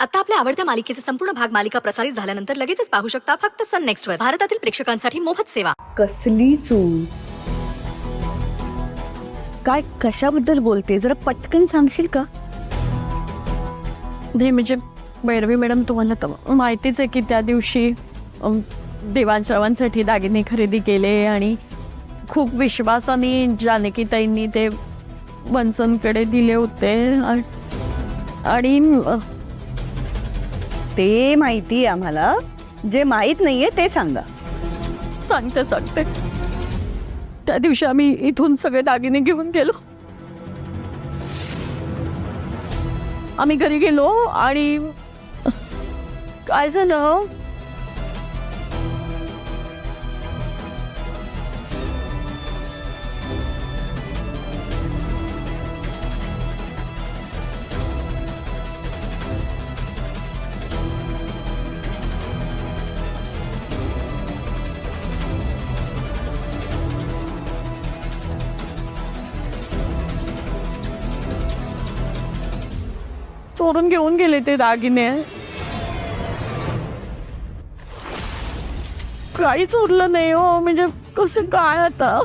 आता आपल्या आवडत्या मालिकेचे संपूर्ण भाग मालिका प्रसारित झाल्यानंतर लगेचच पाहू शकता फक्त सन नेक्स्ट वर. भारतातील प्रेक्षकांसाठी मोफत सेवा. कसली चूक? काय कशाबद्दल बोलते? जरा पटकन सांगशील का? नाही म्हणजे भैरवी मॅडम, तुम्हाला तर माहितीच आहे की त्या दिवशी देवांश्रवांसाठी दागिने खरेदी केले आणि खूप विश्वासाने जानकीताईंनी ते बनसनकडे दिले होते आणि ते माहिती आहे आम्हाला. जे माहित नाहीये ते सांगा. सांगते त्या दिवशी आम्ही इथून सगळे दागिने घेऊन गेलो. आम्ही घरी गेलो आणि काय झालं, चोरून घेऊन गेले ते दागिने. काहीच उरलं नाही हो. म्हणजे कसं काय आता?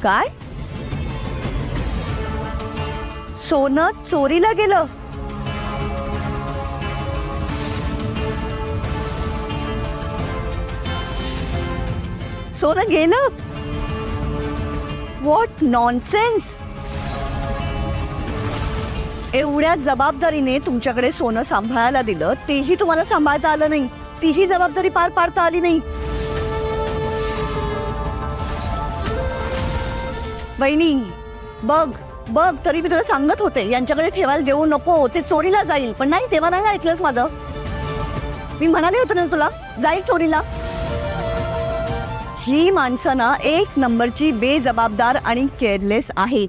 काय? सोनं चोरीला गेलं? सोनं गेलं? What nonsense! एवढ्या जबाबदारीने तुमच्याकडे सोनं सांभाळायला दिलं, तेही तुम्हाला सांभाळता आलं नाही. तीही जबाबदारी पार पाडता आली नाही. वहिनी, बघ बघ, तरी मी तुला सांगत होते यांच्याकडे ठेवायला देऊ नको, ते चोरीला जाईल. पण नाही, तेव्हा नाही ऐकलंस माझं. मी म्हणाले होते ना तुला, जाईल चोरीला. ही माणसं ना एक नंबरची बेजबाबदार आणि केअरलेस आहेत.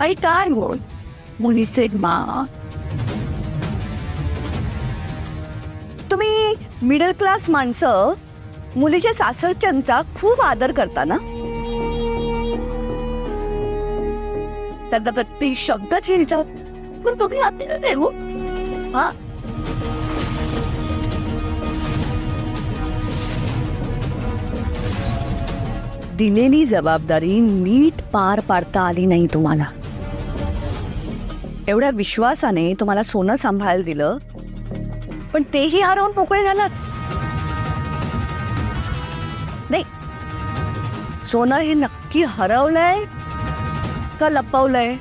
आई काय बोल मुलीचे मा. तुम्ही मिडल क्लास माणसं मुलीच्या सासरच्यांचा खूप आदर करता ना. त्यांचा प्रत्येक शब्द चिरतात, पण तुम्ही आता देऊ हा. दिलेली जबाबदारी नीट पार पाडता आली नाही तुम्हाला. एवढ्या विश्वासाने तुम्हाला सोनं सांभाळायला दिलं, पण तेही हरवून मोकळे झालात. नाही, सोनं हे नक्की हरवलंय का लपवलंय?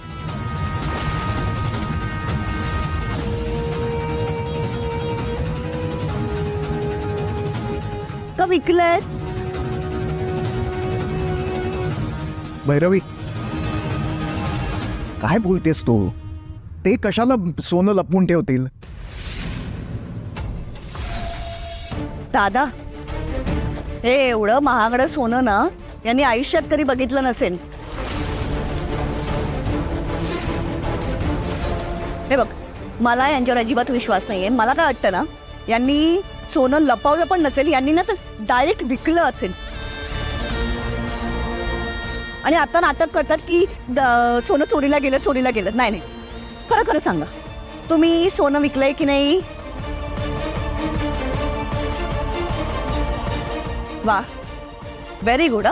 का विकलंय? भैरवी, काय बोलतेस तू? ते कशाला सोनं लपवून ठेवतील? दादा, हे एवढं महागडं सोनं ना यांनी आयुष्यात कधी बघितलं नसेल. हे बघ, मला यांच्यावर अजिबात विश्वास नाहीये. मला काय वाटतं ना, यांनी सोनं लपवलं पण नसेल, यांनी ना तर डायरेक्ट विकलं असेल. आणि आता नाटक करतात की सोनं चोरीला गेलं. नाही, खरं खरं सांगा, तुम्ही सोनं विकलंय की नाही? वा, व्हेरी गुड.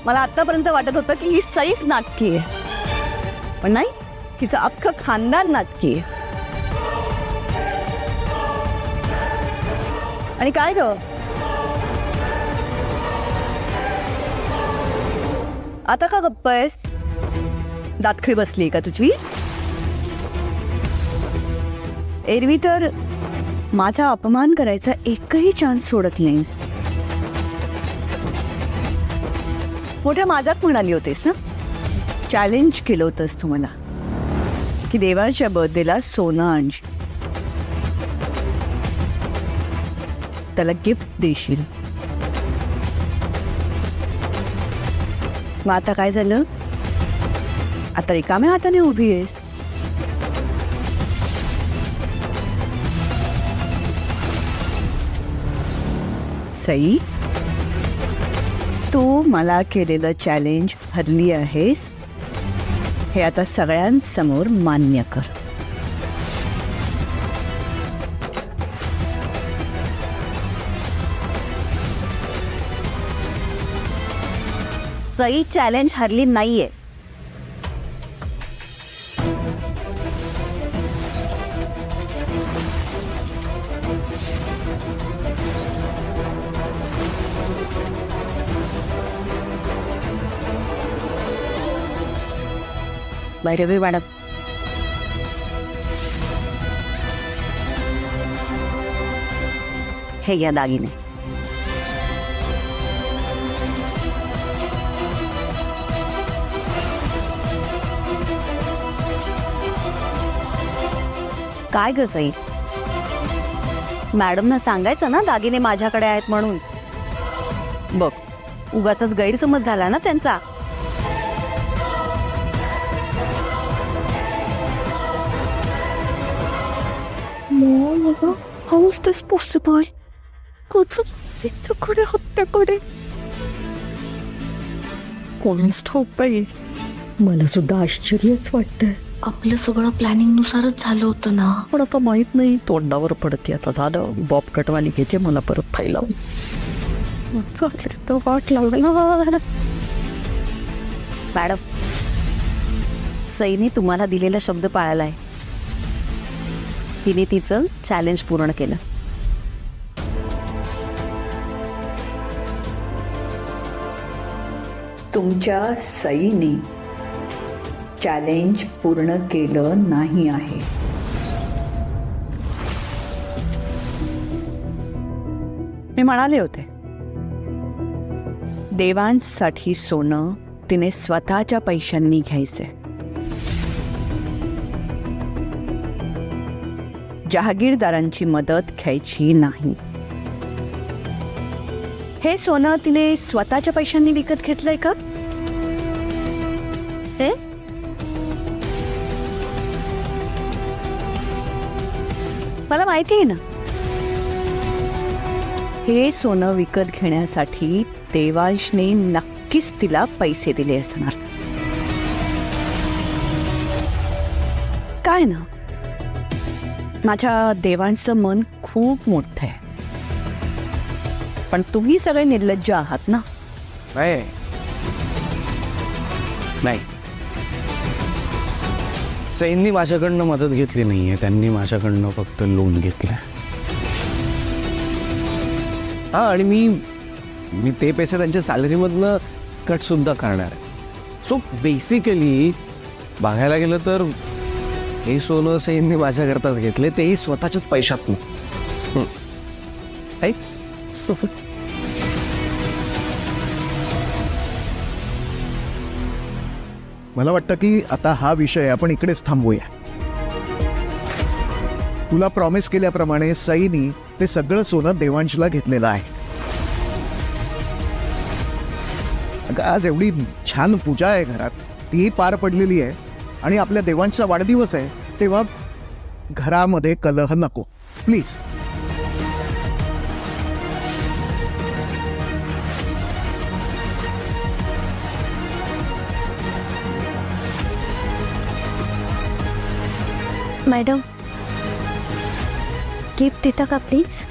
मला आतापर्यंत वाटत होतं की ही सईच नाटकी आहे, पण नाही, तिचं अख्खं खानदान नाटकी आहे. आणि काय ग, आता का गप्प आहेस? दातखिळ बसली का तुझी? एरवी तर माझा अपमान करायचा एकही चान्स सोडत नाही. मोठ्या माझ्यात म्हणाली होतेस ना, चॅलेंज केलं होतंस तू मला की देवाच्या बर्थडेला सोनं आणशील, त्याला गिफ्ट देशील. मग आता काय झालं? आता रिकाम्या हाताने उभी आहेस. सई, तू तू मला केलेलं चॅलेंज हरली आहेस हे आता सगळ्यांसमोर मान्य कर. सई चॅलेंज हरली नाहीये. भैरवी मॅडम, हे घ्या दागिने. काय ग सई, मॅडमना सांगायचं ना दागिने माझ्याकडे आहेत म्हणून. बघ, उगाचच गैरसमज झाला ना त्यांचा. How is this possible? त्याच्याकडे हत्याकडे कोणीच ठाऊक बाई. मला सुद्धा आश्चर्यच वाटतंय. आपलं सगळं प्लॅनिंग नुसारच झालं होतं ना. पण आता माहित नाही, तोंडावर पडते. आता झालं, बॉब कटवाली घेते मला परत फैलावून. चालेल तर वाट लागलं. मॅडम, सईने तुम्हाला दिलेला शब्द पाळलाय. तिने तिचं चॅलेंज पूर्ण केलं. तुमच्या सईने चॅलेंज पूर्ण केलं नाही आहे. मी म्हणाले होते, देवांसाठी सोनं तिने स्वतःच्या पैशांनी घ्यायचे. जहागीरदारांची मदत घ्यायची नाही. हे सोनं तिने स्वतःच्या पैशांनी विकत घेतलंय का? हे मला माहिती आहे ना. हे सोनं विकत घेण्यासाठी देवांशने नक्कीच तिला पैसे दिले असणार. काय ना, माझ्या देवांचं मन खूप मोठं आहे. पण तुम्ही सगळे निर्लज्ज आहात ना. नाही, सैन्य माझ्याकडनं मदत घेतली नाहीये. त्यांनी माझ्याकडनं फक्त लोन घेतलं. हा, आणि मी ते पैसे त्यांच्या सॅलरीमधनं कट सुद्धा करणार आहे. सो बेसिकली बघायला गेलं तर हे सोनं सैन्य माझ्याकरताच घेतले, तेही स्वतःच्याच पैशातून. मला वाटतं की आता हा विषय आपण इकडेच थांबवूया. तुला प्रॉमिस केल्याप्रमाणे सईनी ते सगळं सोनं देवांशला घेतलेलं आहे. अगं, आज एवढी छान पूजा आहे घरात, ती पार पडलेली आहे. आणि आपल्या देवांचा वाढदिवस आहे, तेव्हा घरामध्ये कलह नको प्लीज. मॅडम, गिफ्ट देता का प्लीज?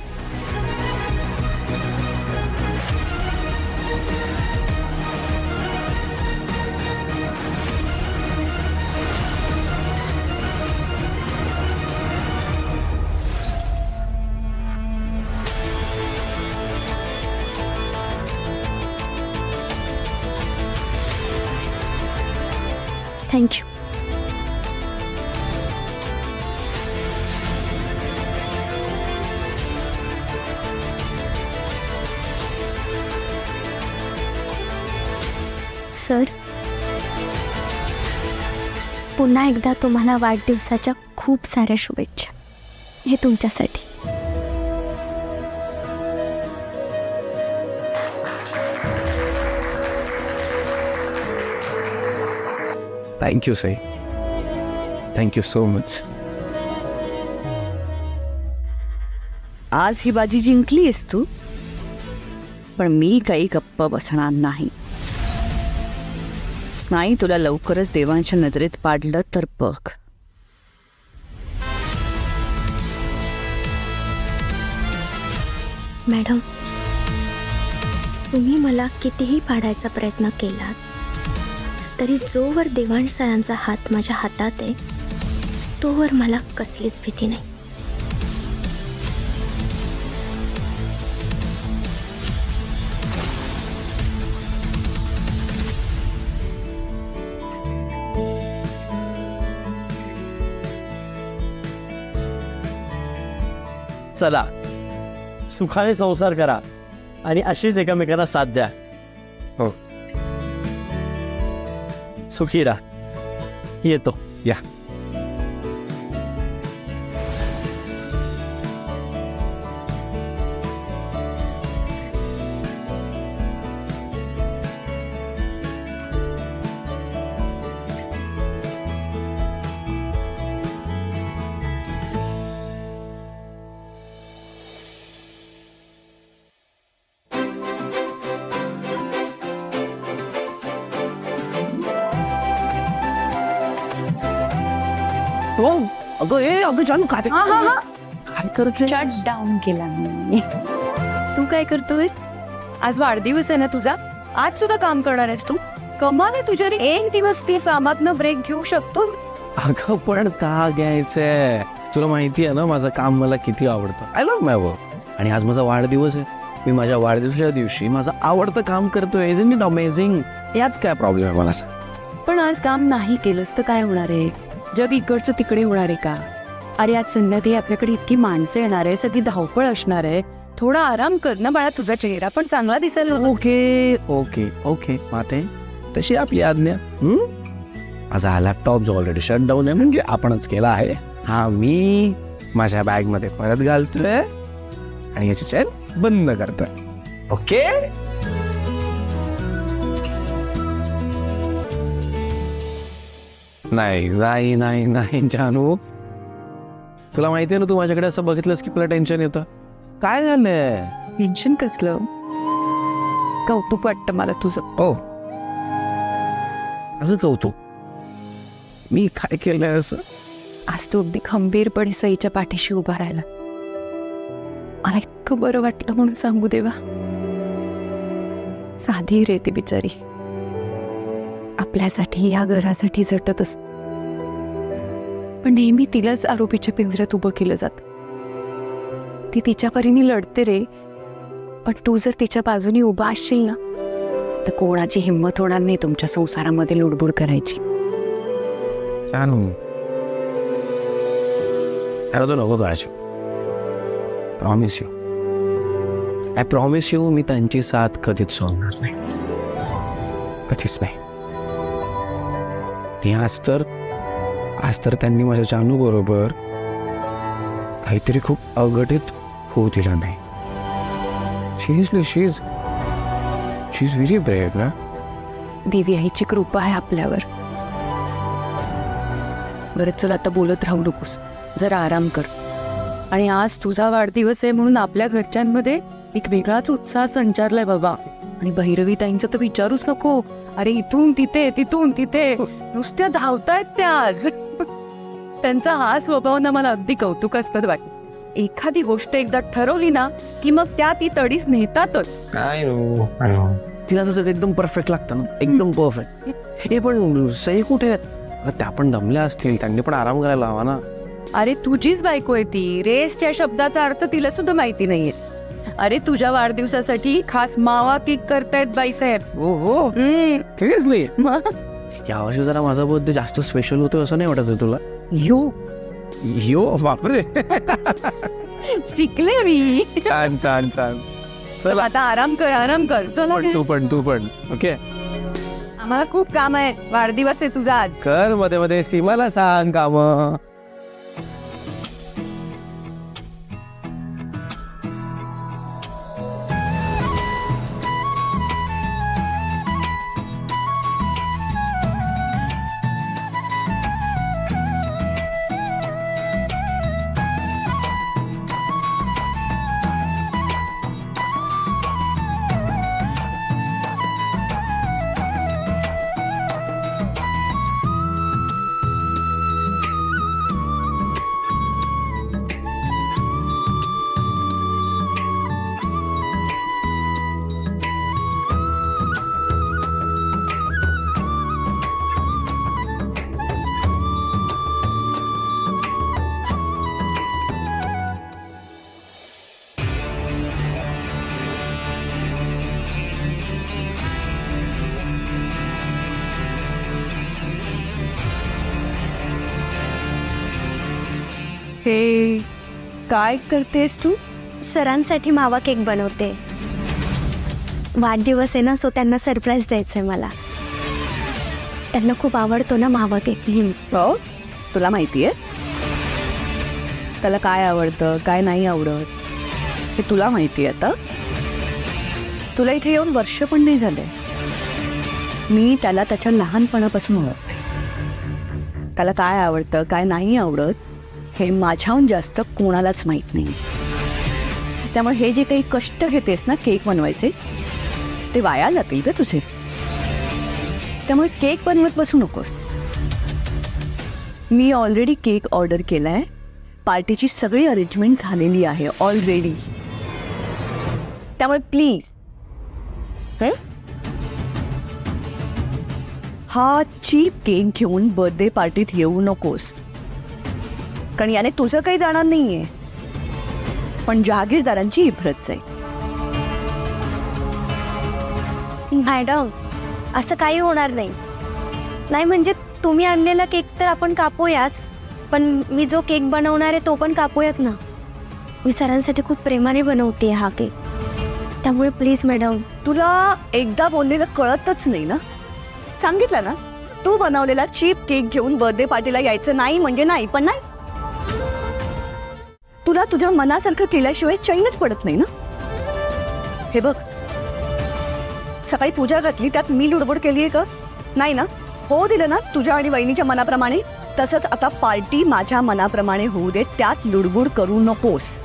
थँक्यू. सर, पुन्हा एकदा तुम्हाला वाढदिवसाच्या खूप साऱ्या शुभेच्छा. हे तुमच्यासाठी. Thank you Sai, thank you so much. आज ही बाजी जिंकलीस तू. पण मी काही गप्प बसणार नाही. नाही तुला लवकरच देवांच्या नजरेत पाडलं तर बघ. मॅडम, तुम्ही मला कितीही पाडायचा प्रयत्न केलात तरी जोवर देवांश सरांचा हात माझ्या हातात आहे तोवर मला कसलीच भीती नाही. चला सुखाने संसार करा आणि अशीच एकमेकांना साथ द्या. हो. सुखी राहा. येतो. या. हो अगं जानू काय काय करते? शट डाऊन केला मी. तू काय करतोय? आज वाढदिवस आहे ना तुझा. आज सुद्धा काम करणार आहेस तू? कमाल आहे तुझ्या रे. एक दिवस ती कामातनं ब्रेक घेऊ शकतो. अगं पण का घ्यायचंय? तुला माहिती आहे ना माझं काम मला किती आवडतं. I love my work. आणि आज माझा वाढदिवस आहे. मी माझ्या वाढदिवसाच्या दिवशी माझं आवडतं काम करतोय. Isn't it amazing? यात काय प्रॉब्लेम आहे मला सांग? पण आज काम नाही केलंस तर काय होणार आहे? जग इकडचं तिकडे होणार आहे का? अरे आज संध्याकाळी आपल्याकडे इतकी माणसं येणार आहे, सगळी धावपळ असणार आहे. थोडा आराम कर ना बाळा. तुझा चेहरा पण चांगला दिसेल. ओके ओके ओके माते तशी आपली आज्ञा. माझा हा लॅपटॉप जो ऑलरेडी शट डाऊन आहे म्हणजे आपणच केला आहे हा मी माझ्या बॅग मध्ये परत घालतोय आणि याची चेन बंद करतोय. ओके. नाही नाही नाही नाही जानू, तुला माहिती आहे ना, तू माझ्याकडे असं बघितलंस की तुला टेन्शन येतं. काय झालंय? टेन्शन कसलं? कौतुक वाटतं मला तुझं. ओ असं कौतुक? मी काय केलंय असं? आज तू अगदी खंबीरपणे सईच्या पाठीशी उभा राहिला. मला इतकं बरं वाटलं म्हणून सांगू देवा. साधी रे ती बिचारी, आपल्यासाठी या घरासाठी झटत असत, पण नेहमी तिलाच आरोपीच्या पिंजऱ्यात उभं केलं जात. ती तिच्या परीने लढते रे, पण तू जर तिच्या बाजूनी उभा असशील ना तर कोणाची हिंमत होणार नाही तुमच्या संसारामध्ये लुडबुड करायची. जानू तो नको करायची. Promise you, I promise you, मी त्यांची साथ कधीच सोडणार नाही, कधीच नाही. आणि आज तर त्यांनी माझ्या जानू बरोबर काहीतरी खूप अघटित होऊ दिलं नाही. Seriously she is very brave ना. देवी आईची कृपा आहे आपल्यावर. बरं चल आता बोलत राहू नकोस, जरा आराम कर. आणि आज तुझा वाढदिवस आहे म्हणून आपल्या घरच्यांमध्ये एक वेगळाच उत्साह संचारलाय बाबा. आणि भैरवी ताईंचं तर विचारूच नको. अरे इथून तिथे तिथून तिथे नुसत्या धावतायत त्या. त्यांचा हा स्वभाव ना मला अगदी कौतुकास्पद वाटतो. एखादी गोष्ट एकदा ठरवली ना की मग त्या ती तडीच नेतातच. तिला जसं एकदम परफेक्ट लागतं ना, एकदम परफेक्ट. हे पण सई कुठे आहेत? त्या पण दमल्या असतील, त्यांनी पण आराम करायला हवा ना. अरे तुझीच बायको आहे ती. रेस्ट या शब्दाचा अर्थ तिला सुद्धा माहिती नाहीये. अरे तुझ्या वाढदिवसासाठी खास मावा केक करतायत बाईसाहेब. हो हो सिरियसली. यावर्षी जरा माझा बर्थडे जास्त स्पेशल होतो असं नाही वाटत तुला? यो बापरे. शिकले मी. छान छान छान. चल आता आराम कर चला. तू पण ओके. आम्हाला खूप काम आहे. वाढदिवस आहे तुझा आज. कर मध्ये मध्ये सीमाला सांग काम. हे काय करतेस तू? सरांसाठी मावा केक बनवते. वाढदिवस आहे ना, सो त्यांना सरप्राईज द्यायचं आहे मला. त्यांना खूप आवडतो ना मावा केक. हो, तुला माहिती आहे त्याला काय आवडतं काय नाही आवडत हे तुला माहिती आहे. आता तुला इथे येऊन वर्ष पण नाही झाले. मी त्याला त्याच्या लहानपणापासून ओळखते. त्याला काय आवडतं काय नाही आवडत हे माझ्याहून जास्त कोणालाच माहीत नाही. त्यामुळे हे जे काही कष्ट घेतेस ना केक बनवायचे ते वाया जातील का तुझे. त्यामुळे केक बनवत बसू नकोस. मी ऑलरेडी केक ऑर्डर केला आहे. पार्टीची सगळी अरेंजमेंट झालेली आहे ऑलरेडी. त्यामुळे प्लीज हा चीप केक घेऊन बर्थडे पार्टीत येऊ नकोस. कारण याने तुझं काही जाणार नाहीये पण जहागीरदारांची इब्रत आहे. मॅडम असं काही होणार नाही. नाही म्हणजे तुम्ही आणलेला केक तर आपण कापूयाच, पण मी जो केक बनवणार आहे तो पण कापूयात ना. मी सरांसाठी खूप प्रेमाने बनवते हा केक. त्यामुळे प्लीज मॅडम. तुला एकदा बोललेलं कळतच नाही ना. सांगितलं ना तू बनवलेला चीप केक घेऊन बर्थडे पार्टीला यायचं नाही म्हणजे नाही. पण नाही तुला तुझ्या मनासारखं केल्याशिवाय चैनच पडत नाही ना. हे बघ सकाळी पूजा घातली त्यात मी लुडबुड केली आहे का? नाही ना. हो दिलं ना तुझ्या आणि वहिनीच्या मनाप्रमाणे. तसंच आता पार्टी माझ्या मनाप्रमाणे होऊ दे. त्यात लुडबुड करू नकोस.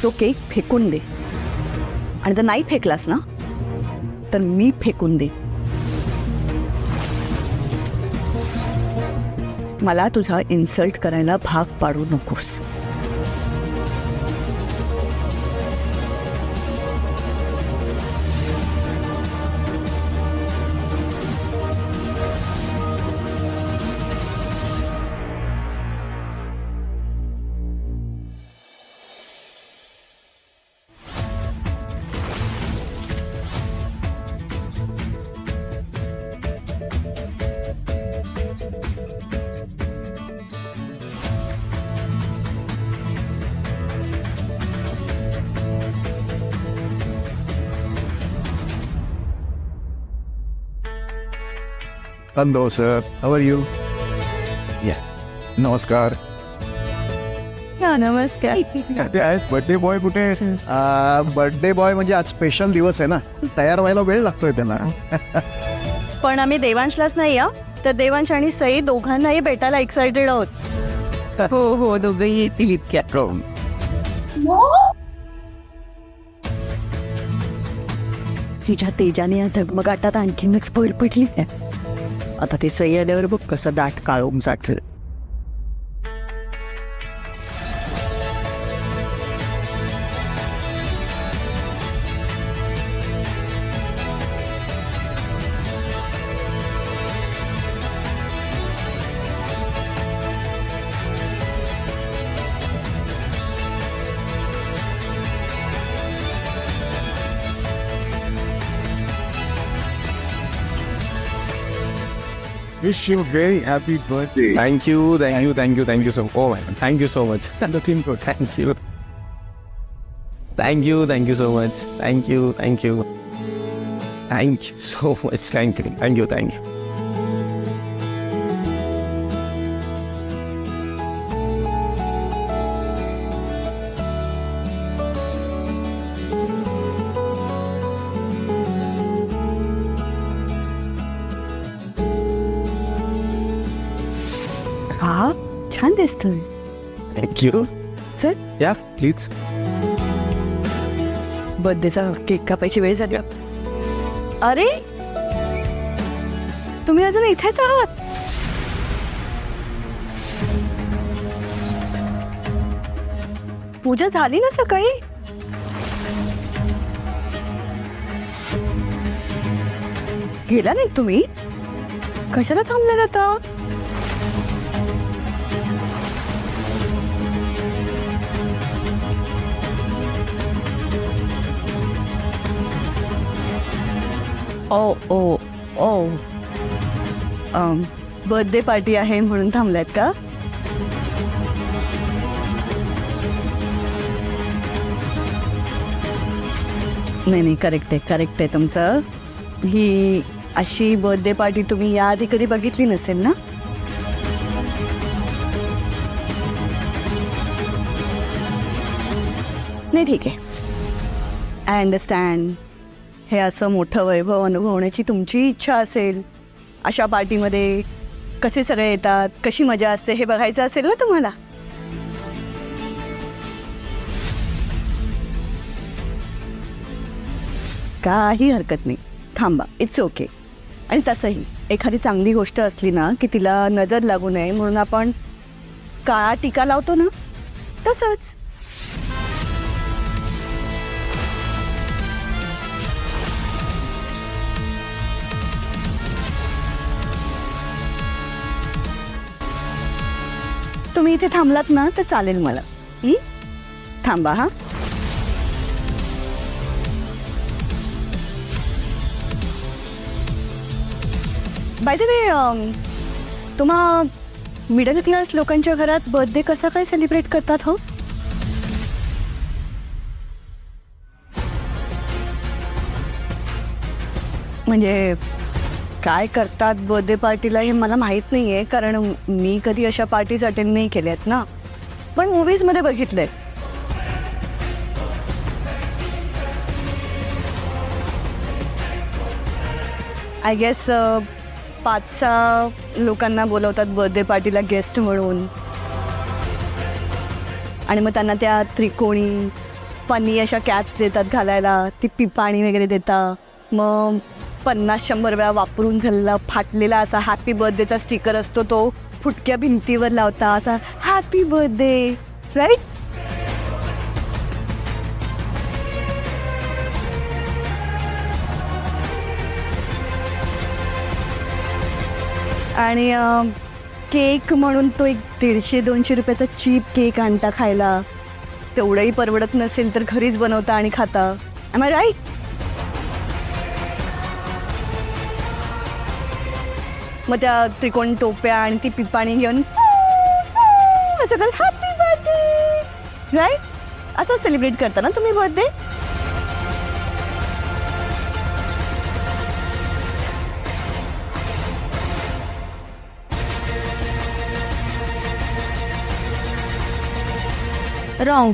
तो केक फेकून दे. आणि जर नाही फेकलास ना तर मी फेकून दे. मला तुझा इन्सल्ट करायला भाग पाडू नकोस. Hello sir, how are you? या नमस्कार. नमस्कार. बर्थडे बॉय कुठे? बर्थडे बॉय म्हणजे आज स्पेशल दिवस आहे ना, तयार व्हायला वेळ लागतोय त्यांना. पण आम्ही देवांशलाच नाही या तर देवांश आणि सई दोघांनाही भेटायला एक्साइटेड आहोत. हो हो दोघंही येतील इतक्यात. तिच्या तेजाने या झगमगाटात आणखीनच भर पडली आहे. आता ते सही आल्यावर बघ कसं दाट काळोख साठलं. Wish you a very happy birthday. Thank you so much. Oh my God, thank you so much. Looking good. Thank you so much. Thank you so much. Thank you. हा छान दिसतोय. Thank you. Sir Yeah, please. बर्थडेचा cake कापायची वेळ झाली. अरे तुम्ही अजून इथेच आहात? पूजा झाली ना सकाळी? गेला नाही तुम्ही? कशाला थांबले आता? ओ ओ ओ बर्थडे पार्टी आहे म्हणून थांबल्यात का? नाही करेक्ट आहे तुमचं. ही अशी बर्थडे पार्टी तुम्ही याआधी कधी बघितली नसेल ना? नाही ठीक आहे, आय अंडरस्टँड. हे असं मोठं वैभव अनुभवण्याची तुमची इच्छा असेल. अशा पार्टीमध्ये कसे सगळे येतात, कशी मजा असते हे बघायचं असेल ना तुम्हाला. काही हरकत नाही, थांबा, इट्स ओके. आणि तसंही एखादी चांगली गोष्ट असली ना की तिला नजर लागू नये म्हणून आपण काळा टीका लावतो ना, तसंच. तुम्ही इथे थांबलात ना तर चालेल मला. थांबा हा. बाय द वे, तुम्हा मिडल क्लास लोकांच्या घरात बर्थडे कसा काय सेलिब्रेट करतात हो? म्हणजे काय करतात बर्थडे पार्टीला हे मला माहीत नाही आहे, कारण मी कधी अशा पार्टीज अटेंड नाही केल्यात ना, पण मूवीजमध्ये बघितलंय. आय गेस 5-6 लोकांना बोलवतात बर्थडे पार्टीला गेस्ट म्हणून, आणि मग त्यांना त्या त्रिकोणी फनी अशा कॅप्स देतात घालायला, ती पिपाणी वगैरे देतात. मग 50-100 वेळा वापरून झालेला फाटलेला असा हॅपी बर्थडेचा स्टिकर असतो, तो फुटक्या भिंतीवर लावता, असा हॅपी बर्थडे, राईट? आणि केक म्हणून तो एक 150-200 रुपयाचा चीप केक आणता खायला. तेवढंही परवडत नसेल तर घरीच बनवता आणि खाता. Am I right? मग त्या त्रिकोणी टोप्या आणि ती पिपाणी घेऊन असं हॅपी बर्थडे, राईट? असं सेलिब्रेट करता ना तुम्ही बर्थडे? रॉंग.